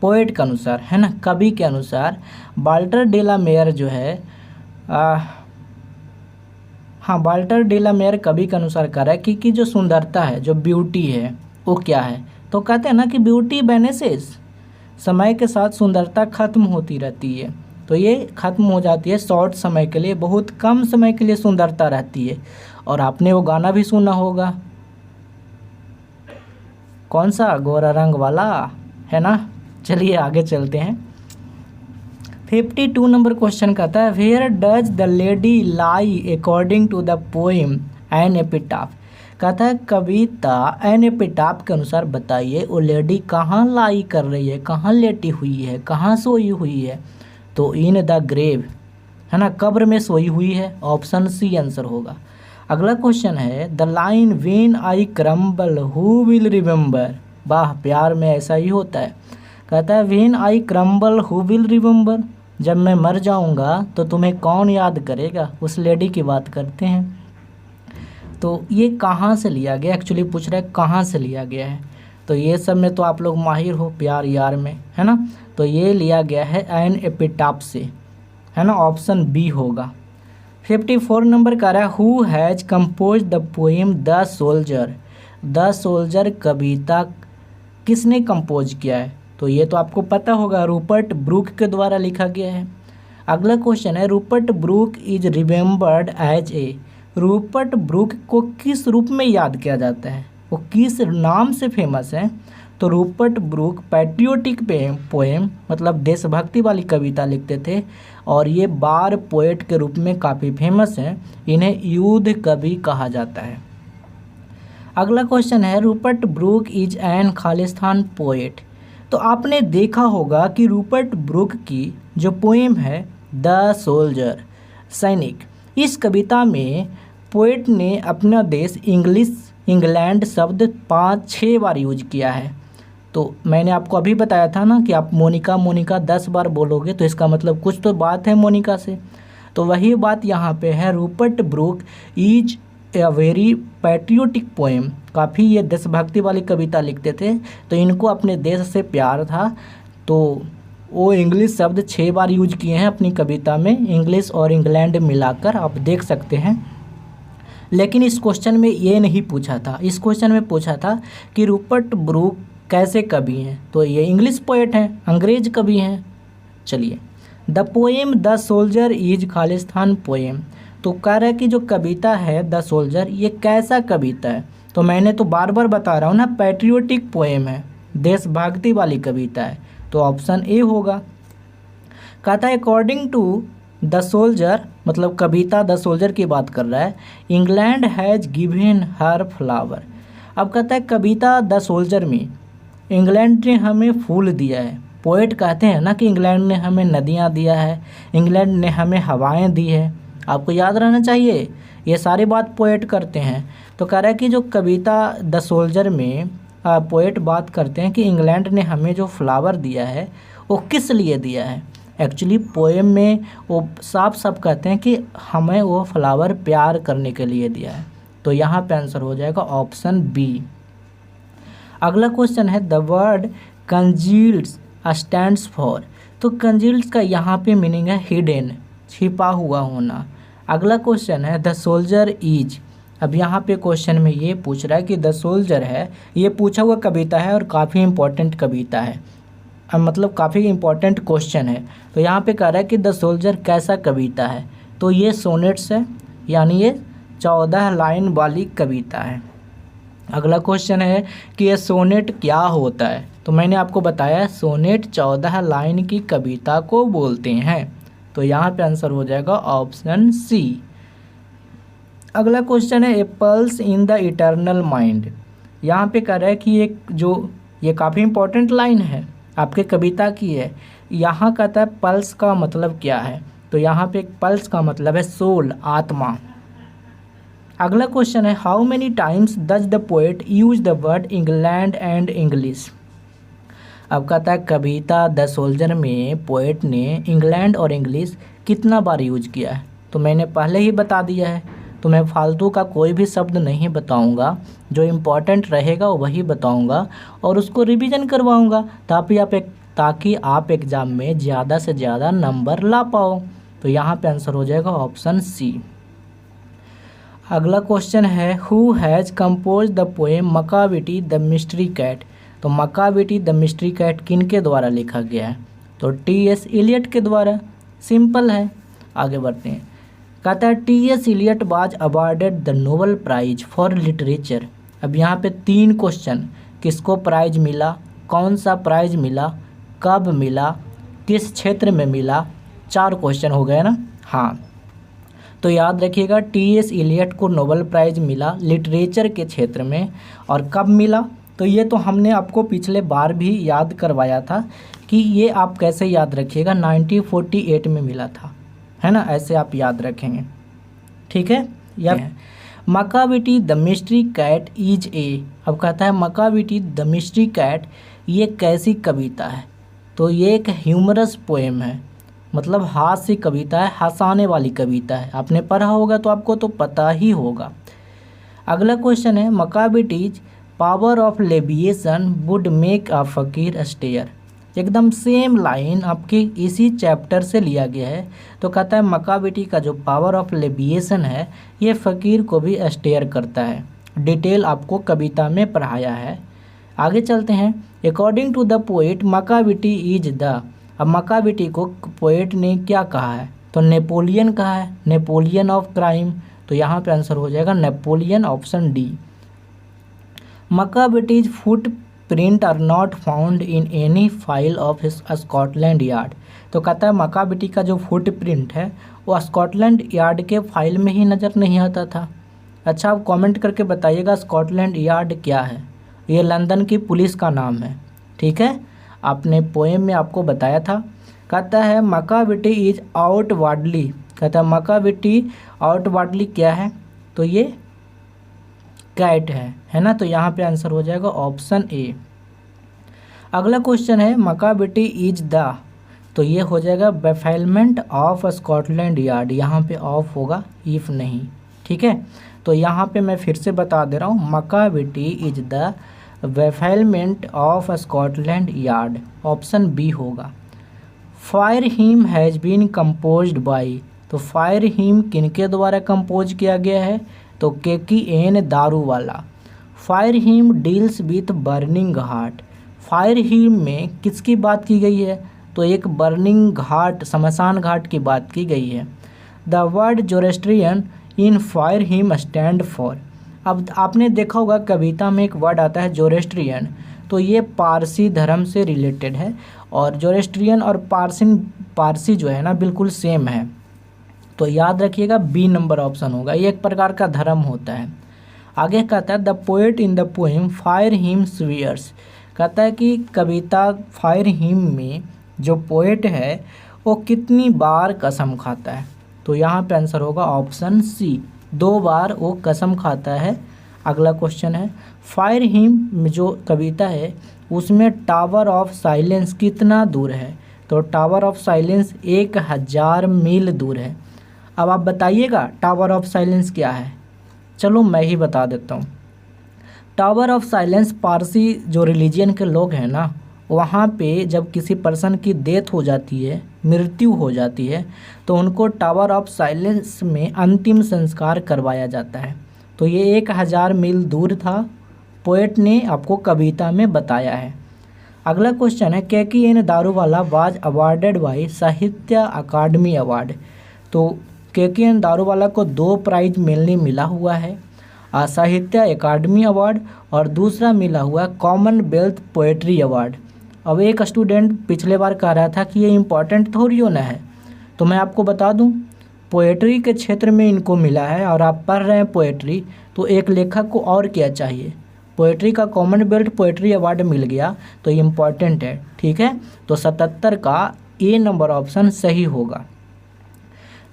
पोएट के अनुसार, है ना, कवि के अनुसार वाल्टर डेला मेयर जो है वाल्टर डेला मेयर कवि के अनुसार कह रहा है कि जो सुंदरता है, जो ब्यूटी है वो क्या है। तो कहते हैं ना कि ब्यूटी वेनिसेस, समय के साथ सुंदरता खत्म होती रहती है। तो ये खत्म हो जाती है शॉर्ट समय के लिए, बहुत कम समय के लिए सुंदरता रहती है। और आपने वो गाना भी सुना होगा, कौन सा, गोरा रंग वाला, है ना। चलिए आगे चलते हैं। 52 नंबर क्वेश्चन कहता है, where does the lady lie according to the poem an epitaph. कहता है कविता एन एपिटाफ के अनुसार बताइए वो लेडी कहाँ लाई कर रही है, कहाँ लेटी हुई है, कहाँ सोई हुई है। तो इन द ग्रेव, है ना, कब्र में सोई हुई है। ऑप्शन सी आंसर होगा। अगला क्वेश्चन है, the line when I crumble who will remember. वाह, प्यार में ऐसा ही होता है। कहता है when I crumble who will remember, जब मैं मर जाऊंगा तो तुम्हें कौन याद करेगा। उस लेडी की बात करते हैं। तो ये कहाँ से लिया गया, एक्चुअली पूछ रहा है कहाँ से लिया गया है। तो ये सब में तो आप लोग माहिर हो, प्यार यार में, है ना। तो ये लिया गया है एन एपिटाफ से, है ना, ऑप्शन बी होगा। 54 नंबर कह रहा है, who has compose the poem the soldier. The soldier कविता किसने कंपोज किया है। तो ये तो आपको पता होगा, रूपर्ट ब्रूक के द्वारा लिखा गया है। अगला क्वेश्चन है, Rupert Brooke is remembered as a. Rupert Brooke को किस रूप में याद किया जाता है, वो किस नाम से फेमस है। तो रूपर्ट ब्रूक पैट्रियोटिक पोएम मतलब देशभक्ति वाली कविता लिखते थे और ये बार पोएट के रूप में काफ़ी फेमस हैं। इन्हें युद्ध कवि कहा जाता है। अगला क्वेश्चन है, Rupert Brooke is an Khalistan poet. तो आपने देखा होगा कि रूपर्ट ब्रूक की जो पोएम है द सोल्जर, सैनिक, इस कविता में पोएट ने अपना देश इंग्लैंड शब्द 5-6 बार यूज किया है। तो मैंने आपको अभी बताया था ना कि आप मोनिका मोनिका 10 बार बोलोगे तो इसका मतलब कुछ तो बात है मोनिका से। तो वही बात यहाँ पे है, Rupert Brooke is a very patriotic poem, काफ़ी ये देशभक्ति वाली कविता लिखते थे। तो इनको अपने देश से प्यार था, तो वो इंग्लिश शब्द 6 बार यूज किए हैं अपनी कविता में, इंग्लिश और इंग्लैंड मिलाकर, आप देख सकते हैं। लेकिन इस क्वेश्चन में ये नहीं पूछा था, इस क्वेश्चन में पूछा था कि रूपर्ट ब्रूक कैसे कवि हैं। तो ये इंग्लिश पोएट हैं, अंग्रेज कवि हैं। चलिए, the poem the soldier is Khalistan poem. तो कह रहा है कि जो कविता है द सोल्जर, ये कैसा कविता है। तो मैंने तो बार बार बता रहा हूँ ना, पैट्रियोटिक पोएम है, देशभक्ति वाली कविता है। तो ऑप्शन ए होगा। कहता है अकॉर्डिंग टू द सोल्जर, मतलब कविता द सोल्जर की बात कर रहा है, England has given her flower. अब कहता है कविता द सोल्जर में इंग्लैंड ने हमें फूल दिया है। पोएट कहते हैं ना कि इंग्लैंड ने हमें नदियाँ दिया है, इंग्लैंड ने हमें हवाएं दी है। आपको याद रहना चाहिए, ये सारी बात पोएट करते हैं। तो कह रहा है कि जो कविता द सोल्जर में पोएट बात करते हैं कि इंग्लैंड ने हमें जो फ्लावर दिया है वो किस लिए दिया है। एक्चुअली पोएम में वो साफ साफ कहते हैं कि हमें वो फ्लावर प्यार करने के लिए दिया है। तो यहाँ पे आंसर हो जाएगा ऑप्शन बी। अगला क्वेश्चन है, द वर्ड कंजील्ड्स स्टैंड्स फॉर। तो कंजील्ड्स का यहाँ पे मीनिंग है हिडन, छिपा हुआ होना। अगला क्वेश्चन है, द सोल्जर इज। अब यहाँ पे क्वेश्चन में ये पूछ रहा है कि द सोल्जर है, ये पूछा हुआ कविता है और काफ़ी इम्पोर्टेंट कविता है, मतलब काफ़ी इम्पोर्टेंट क्वेश्चन है। तो यहाँ पे कह रहा है कि द सोल्जर कैसा कविता है। तो ये सोनेट्स है, यानी ये 14 लाइन वाली कविता है। अगला क्वेश्चन है कि ये सोनेट क्या होता है। तो मैंने आपको बताया सोनेट 14 लाइन की कविता को बोलते हैं। तो यहाँ पे आंसर हो जाएगा ऑप्शन सी। अगला क्वेश्चन है, a pulse in the eternal mind. यहाँ पे कह रहा है कि ये काफ़ी इंपॉर्टेंट लाइन है, आपके कविता की है। यहाँ कहता है पल्स का मतलब क्या है। तो यहाँ पे पल्स का मतलब है सोल, आत्मा। अगला क्वेश्चन है, how many times does the poet use the word England and English. अब कहता है कविता द सोल्जर में पोएट ने इंग्लैंड और इंग्लिश कितना बार यूज किया है। तो मैंने पहले ही बता दिया है, तो मैं फालतू का कोई भी शब्द नहीं बताऊंगा, जो इम्पोर्टेंट रहेगा वही बताऊंगा और उसको रिवीजन करवाऊंगा ताकि आप एग्ज़ाम में ज़्यादा से ज़्यादा नंबर ला पाओ। तो यहाँ पे आंसर हो जाएगा ऑप्शन सी। अगला क्वेश्चन है, who has compose the poem Macavity the mystery cat. तो मकाबिटी द मिस्ट्री कैट किन के द्वारा लिखा गया है? तो टी.एस. इलियट के द्वारा। सिंपल है। आगे बढ़ते हैं। कहता है T S. Eliot was awarded the Nobel prize for literature. अब यहाँ पे 3 क्वेश्चन, किसको प्राइज मिला, कौन सा प्राइज मिला, कब मिला, किस क्षेत्र में मिला, 4 क्वेश्चन हो गए ना। हाँ, तो याद रखिएगा टी.एस. इलियट को नोबेल प्राइज मिला लिटरेचर के क्षेत्र में, और कब मिला, तो ये तो हमने आपको पिछले बार भी याद करवाया था कि ये आप कैसे याद रखिएगा, 1948 में मिला था, है ना, ऐसे आप याद रखेंगे। ठीक है। या Macavity the mystery cat is a. अब कहता है मकाबिटी द मिस्ट्री कैट ये कैसी कविता है? तो ये एक ह्यूमरस पोएम है, मतलब हास्य कविता है, हंसाने वाली कविता है। आपने पढ़ा होगा तो आपको तो पता ही होगा। अगला क्वेश्चन है Macavity's power of levitation would make a fakir stare. एकदम सेम लाइन आपके इसी चैप्टर से लिया गया है। तो कहता है मकाबिटी का जो पावर ऑफ लेबिएशन है ये फ़कीर को भी स्टेयर करता है। डिटेल आपको कविता में पढ़ाया है। आगे चलते हैं। According to the poet Macavity is the. अब मकाबिटी को पोएट ने क्या कहा है? तो नेपोलियन कहा है, नेपोलियन ऑफ क्राइम। तो यहाँ पे आंसर हो जाएगा Napoleon, option D. Macavity's footprint are not found in any file of Scotland Yard. तो कहता है मकाबिटी का जो फुट प्रिंट है वो स्कॉटलैंड यार्ड के फाइल में ही नज़र नहीं आता था। अच्छा, आप कमेंट करके बताइएगा स्कॉटलैंड यार्ड क्या है? ये लंदन की पुलिस का नाम है। ठीक है, आपने पोएम में आपको बताया था। कहता है मकाबिटी इज आउटवर्डली। कहता है मकाबिटी आउटवर्डली क्या है? तो ये कैट है ना। तो यहाँ पे आंसर हो जाएगा ऑप्शन ए। अगला क्वेश्चन है मकाबिटी इज द। तो ये हो जाएगा बेफाइलमेंट ऑफ स्कॉटलैंड यार्ड। यहाँ पे ऑफ होगा, इफ नहीं। ठीक है, तो यहाँ पे मैं फिर से बता दे रहा हूँ, Macavity is the bafflement of Scotland Yard, option B होगा। Fire hymn has been composed by. तो फायर हिम किनके द्वारा कंपोज किया गया है? तो K K N. Daruwalla. Fire hymn deals with burning ghat. Fire hymn में किसकी बात की गई है? तो एक बर्निंग घाट, शमशान घाट की बात की गई है। The word Zoroastrian in fire hymn stand for. अब आपने देखा होगा कविता में एक वर्ड आता है जोरेस्ट्रियन, तो ये पारसी धर्म से रिलेटेड है। और जोरेस्ट्रियन और पारसी जो है ना बिल्कुल सेम है। तो याद रखिएगा बी नंबर ऑप्शन होगा, ये एक प्रकार का धर्म होता है। आगे कहता है the poet in the poem fire hymn swears. कहता है कि कविता फायर हिम में जो पोएट है वो कितनी बार कसम खाता है? तो यहाँ पे आंसर होगा ऑप्शन सी, 2 बार वो कसम खाता है। अगला क्वेश्चन है फायर हिम में जो कविता है उसमें टावर ऑफ साइलेंस कितना दूर है? तो टावर ऑफ साइलेंस 1000 मील दूर है। अब आप बताइएगा टावर ऑफ साइलेंस क्या है? चलो मैं ही बता देता हूँ। टावर ऑफ साइलेंस पारसी जो रिलीजियन के लोग हैं ना, वहाँ पे जब किसी पर्सन की डेथ हो जाती है, मृत्यु हो जाती है, तो उनको टावर ऑफ साइलेंस में अंतिम संस्कार करवाया जाता है। तो ये 1000 मील दूर था, पोएट ने आपको कविता में बताया है। अगला क्वेश्चन है K K N. Daruwalla was awarded by साहित्य अकादमी अवार्ड। तो के.की.एन. दारूवाला को 2 प्राइज मेनली मिला हुआ है, साहित्य अकादमी अवार्ड और दूसरा मिला हुआ कॉमनवेल्थ पोएट्री अवार्ड। अब एक स्टूडेंट पिछले बार कह रहा था कि ये इम्पॉर्टेंट थोड़ी होना है, तो मैं आपको बता दूं पोएट्री के क्षेत्र में इनको मिला है। और आप पढ़ रहे हैं पोएट्री, तो एक लेखक को और क्या चाहिए? पोएट्री का कॉमनवेल्थ पोएट्री अवार्ड मिल गया तो इम्पॉर्टेंट है। ठीक है, तो 77 का ए नंबर ऑप्शन सही होगा।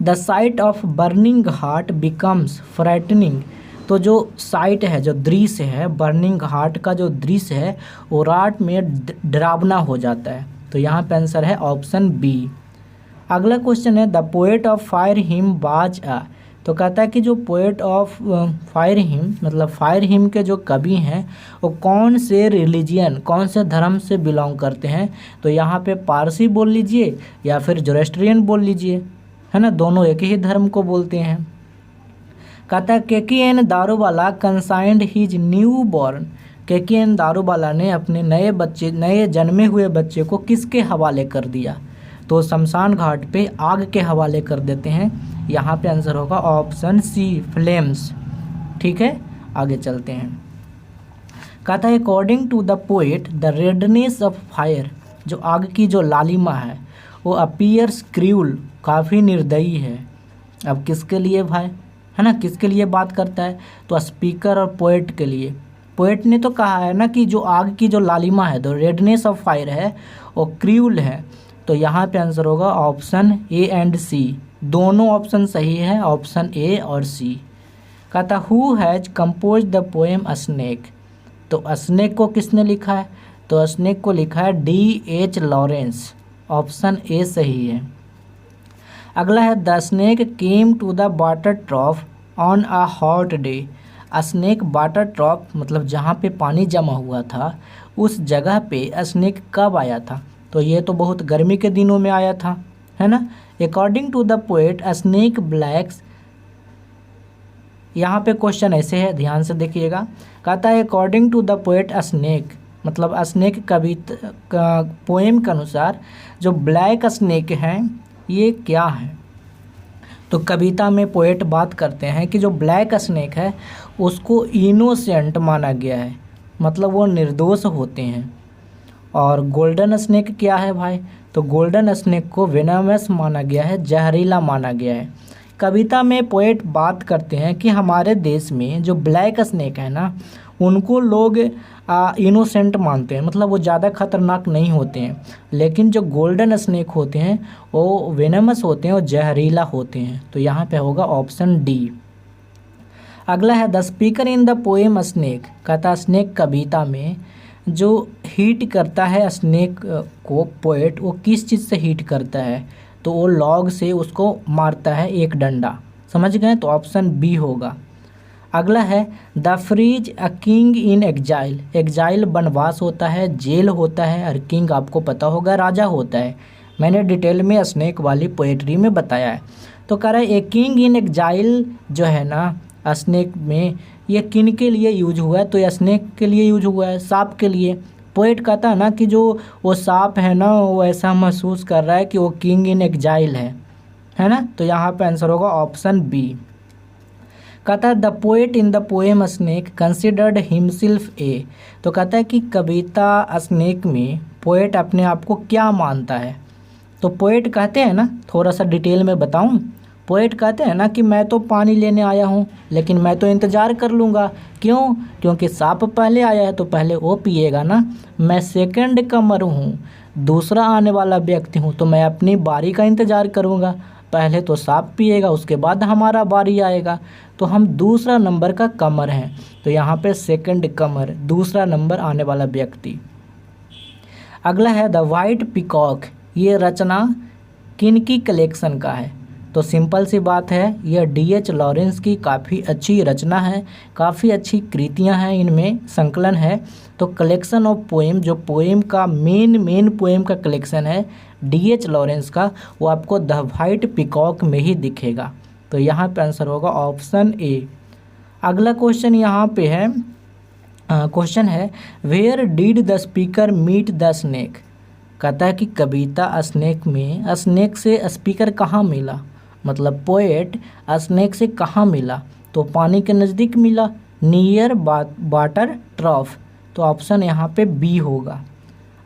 The site of burning heart becomes frightening. तो जो साइट है, जो दृश्य है, बर्निंग हार्ट का जो दृश्य है वो रात में डरावना हो जाता है। तो यहाँ पे आंसर है ऑप्शन बी। अगला क्वेश्चन है the poet of fire him was a. तो कहता है कि जो पोएट ऑफ फायर हिम मतलब फायर हिम के जो कवि हैं वो कौन से रिलीजियन, कौन से धर्म से बिलोंग करते हैं? तो यहाँ पे पारसी बोल लीजिए या फिर जोरेस्ट्रियन बोल लीजिए, है ना, दोनों एक ही धर्म को बोलते हैं। कहता है K K N. Daruwalla consigned his newborn. KKN Daruwalla ने अपने नए जन्मे हुए बच्चे को किसके हवाले कर दिया? तो शमशान घाट पे आग के हवाले कर देते हैं। यहाँ पे आंसर होगा ऑप्शन सी, फ्लेम्स। ठीक है, आगे चलते हैं। कहता है according to the poet the redness of fire, जो आग की जो लालिमा है वो अपीयर्स क्रूअल, काफ़ी निर्दयी है। अब किसके लिए भाई, है ना, किसके लिए बात करता है? तो स्पीकर और पोएट के लिए। पोएट ने तो कहा है ना कि जो आग की जो लालिमा है, द रेडनेस ऑफ फायर है, वो क्रूअल है। तो यहाँ पे आंसर होगा ऑप्शन ए एंड सी, दोनों ऑप्शन सही है, ऑप्शन ए और सी। कहता who has compose the poem snake, तो स्नेक को किसने लिखा है? तो स्नेक को लिखा है D.H. लॉरेंस, ऑप्शन ए सही है। अगला है the snake came to the water trough on a hot day, snake water trough मतलब जहाँ पे पानी जमा हुआ था उस जगह पे स्नेक कब आया था? तो ये तो बहुत गर्मी के दिनों में आया था, है ना। According to the poet snake blacks, यहाँ पे क्वेश्चन ऐसे है, ध्यान से देखिएगा। कहता है according to the poet snake, मतलब स्नेक कविता पोएम के अनुसार जो ब्लैक स्नेक हैं ये क्या है? तो कविता में पोएट बात करते हैं कि जो ब्लैक स्नेक है उसको इनोसेंट माना गया है, मतलब वो निर्दोष होते हैं। और गोल्डन स्नेक क्या है भाई? तो गोल्डन स्नेक को वेनमस माना गया है, जहरीला माना गया है। कविता में पोएट बात करते हैं कि हमारे देश में जो ब्लैक स्नेक है ना उनको लोग इनोसेंट मानते हैं, मतलब वो ज़्यादा खतरनाक नहीं होते हैं। लेकिन जो गोल्डन स्नेक होते हैं वो वेनमस होते हैं और जहरीला होते हैं। तो यहाँ पे होगा ऑप्शन डी। अगला है the speaker in the poem snake, कहता स्नेक कविता में जो हीट करता है स्नेक को पोएट, वो किस चीज़ से हीट करता है? तो वो लॉग से उसको मारता है, एक डंडा। समझ गए? तो ऑप्शन बी होगा। अगला है the freeze a king in exile, exile वनवास होता है, जेल होता है, और किंग आपको पता होगा राजा होता है। मैंने डिटेल में स्नेक वाली पोएट्री में बताया है। तो कह रहा है ए किंग इन एग्जाइल जो है ना स्नेक में, ये किन के लिए यूज हुआ है? तो ये स्नेक के लिए यूज हुआ है, सांप के लिए। पोएट कहता है ना कि जो वो सांप है ना वो ऐसा महसूस कर रहा है कि वो किंग इन एग्जाइल है ना। तो यहाँ पे आंसर होगा ऑप्शन बी। कहता है the poet in the poem snake considered himself a, तो कहता है कि कविता स्नेक में पोएट अपने आप को क्या मानता है? तो पोएट कहते हैं ना, थोड़ा सा डिटेल में बताऊं। पोएट कहते हैं ना कि मैं तो पानी लेने आया हूँ लेकिन मैं तो इंतज़ार कर लूँगा। क्यों? क्योंकि सांप पहले आया है तो पहले वो पिएगा ना। मैं सेकंड कमर हूँ, दूसरा आने वाला व्यक्ति हूँ, तो मैं अपनी बारी का इंतज़ार करूँगा। पहले तो सांप पिएगा उसके बाद हमारा बारी आएगा, तो हम दूसरा नंबर का कमर हैं। तो यहाँ पे सेकंड कमर, दूसरा नंबर आने वाला व्यक्ति। अगला है द वाइट पिकॉक, ये रचना किनकी कलेक्शन का है? तो सिंपल सी बात है, यह D.H. लॉरेंस की काफ़ी अच्छी रचना है, काफ़ी अच्छी कृतियां हैं, इनमें संकलन है। तो कलेक्शन ऑफ पोएम, जो पोएम का मेन पोएम का कलेक्शन है D.H. लॉरेंस का, वो आपको द वाइट पिकॉक में ही दिखेगा। तो यहाँ पे आंसर होगा ऑप्शन ए। अगला क्वेश्चन यहाँ पे है, क्वेश्चन है where did the speaker meet the snake, कहता है कि कविता स्नेक में स्नेक से स्पीकर कहाँ मिला, मतलब पोएट स्नेक से कहाँ मिला? तो पानी के नज़दीक मिला, नियर वाटर ट्रॉफ। तो ऑप्शन यहाँ पे बी होगा।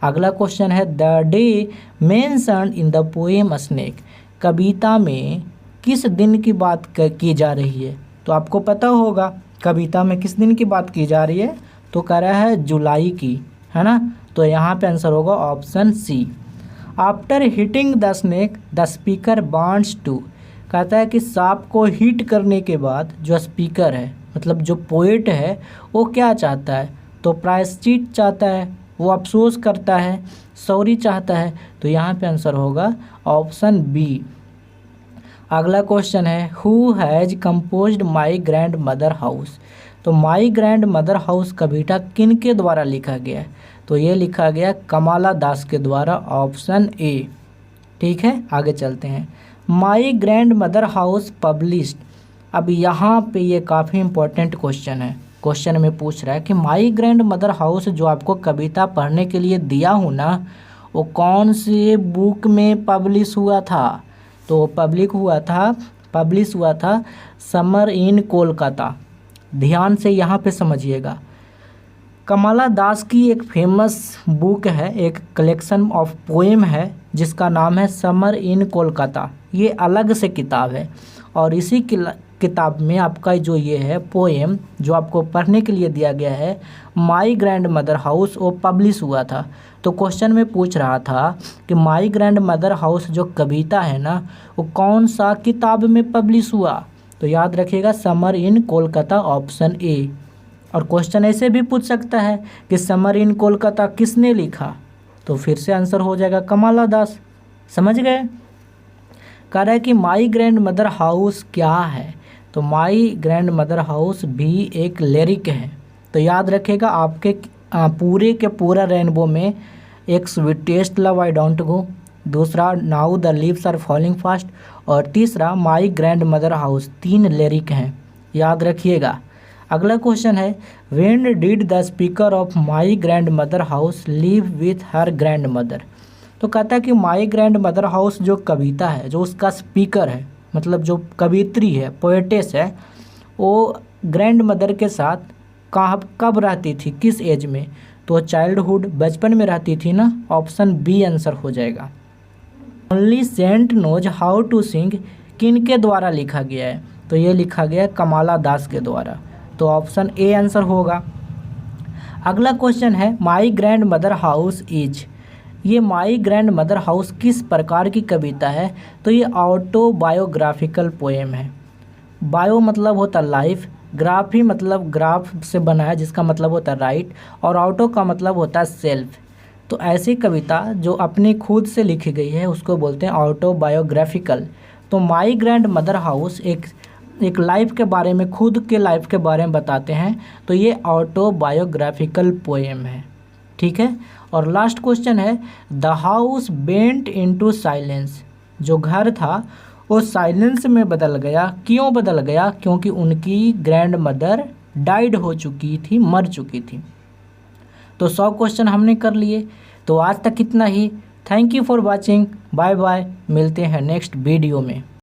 अगला क्वेश्चन है the day mentioned in the poem snake, कविता में किस दिन की बात की जा रही है? तो आपको पता होगा कविता में किस दिन की बात की जा रही है, तो कह रहा है जुलाई की, है ना। तो यहाँ पे आंसर होगा option C. After hitting the snake the speaker wants to, कहता है कि सांप को हिट करने के बाद जो स्पीकर है, मतलब जो पोएट है, वो क्या चाहता है? तो प्रायश्चित चाहता है, वो अफसोस करता है, सॉरी चाहता है। तो यहाँ पे आंसर होगा ऑप्शन बी। अगला क्वेश्चन है who has composed my grandmother house, तो माई ग्रैंड मदर हाउस कविता किन के द्वारा लिखा गया है? तो ये लिखा गया कमला दास के द्वारा, ऑप्शन ए। ठीक है, आगे चलते हैं। माई ग्रैंड मदर हाउस पब्लिश्ड, अब यहाँ पे ये काफ़ी इम्पोर्टेंट क्वेश्चन है। क्वेश्चन में पूछ रहा है कि माई ग्रैंड मदर हाउस जो आपको कविता पढ़ने के लिए दिया हूँ ना, वो कौन से बुक में पब्लिश हुआ था? तो पब्लिश हुआ था समर इन कोलकाता। ध्यान से यहाँ पे समझिएगा। कमला दास की एक फेमस बुक है, एक कलेक्शन ऑफ पोएम है जिसका नाम है समर इन कोलकाता। ये अलग से किताब है और इसी किताब में आपका जो ये है पोएम जो आपको पढ़ने के लिए दिया गया है माई ग्रैंड मदर हाउस, वो पब्लिश हुआ था। तो क्वेश्चन में पूछ रहा था कि माई ग्रैंड मदर हाउस जो कविता है ना, वो कौन सा किताब में पब्लिश हुआ? तो याद रखिएगा summer in Kolkata, option A. और क्वेश्चन ऐसे भी पूछ सकता है कि समर इन कोलकाता किसने लिखा? तो फिर से आंसर हो जाएगा कमला दास। समझ गए? कह रहा है कि माई ग्रैंड मदर हाउस क्या है? तो माई ग्रैंड मदर हाउस भी एक लिरिक है। तो याद रखिएगा आपके पूरे के पूरा रेनबो में एक sweetest love I don't go, दूसरा now the leaves are falling fast और तीसरा my grandmother house, 3 lyric हैं, याद रखिएगा। अगला क्वेश्चन है when did the speaker of my grandmother house live with her grandmother? तो कहता है कि माई ग्रैंड मदर हाउस जो कविता है, जो उसका स्पीकर है, मतलब जो कवित्री है, पोएटेस है, वो ग्रैंड मदर के साथ कब रहती थी, किस एज में? तो चाइल्डहुड, बचपन में रहती थी ना, ऑप्शन बी आंसर हो जाएगा। Only saint knows how to sing किन के द्वारा लिखा गया है? तो ये लिखा गया है कमला दास के द्वारा, तो ऑप्शन ए आंसर होगा। अगला क्वेश्चन है माई ग्रैंड मदर हाउस इज, ये माई ग्रैंड मदर हाउस किस प्रकार की कविता है? तो ये ऑटोबायोग्राफिकल पोएम है। बायो मतलब होता लाइफ, ग्राफी मतलब ग्राफ से बना है जिसका मतलब होता है राइट, और ऑटो का मतलब होता है सेल्फ। तो ऐसी कविता जो अपनी खुद से लिखी गई है उसको बोलते हैं ऑटोबायोग्राफिकल। तो माई ग्रैंड मदर हाउस एक लाइफ के बारे में, खुद के लाइफ के बारे में बताते हैं, तो ये ऑटोबायोग्राफिकल पोएम है। ठीक है। और लास्ट क्वेश्चन है the house bent into silence, जो घर था वो साइलेंस में बदल गया। क्यों बदल गया? क्योंकि उनकी ग्रैंड मदर डाइड हो चुकी थी, मर चुकी थी। तो 100 क्वेश्चन हमने कर लिए। तो आज तक इतना ही। Thank you for watching. Bye bye. मिलते हैं नेक्स्ट वीडियो में।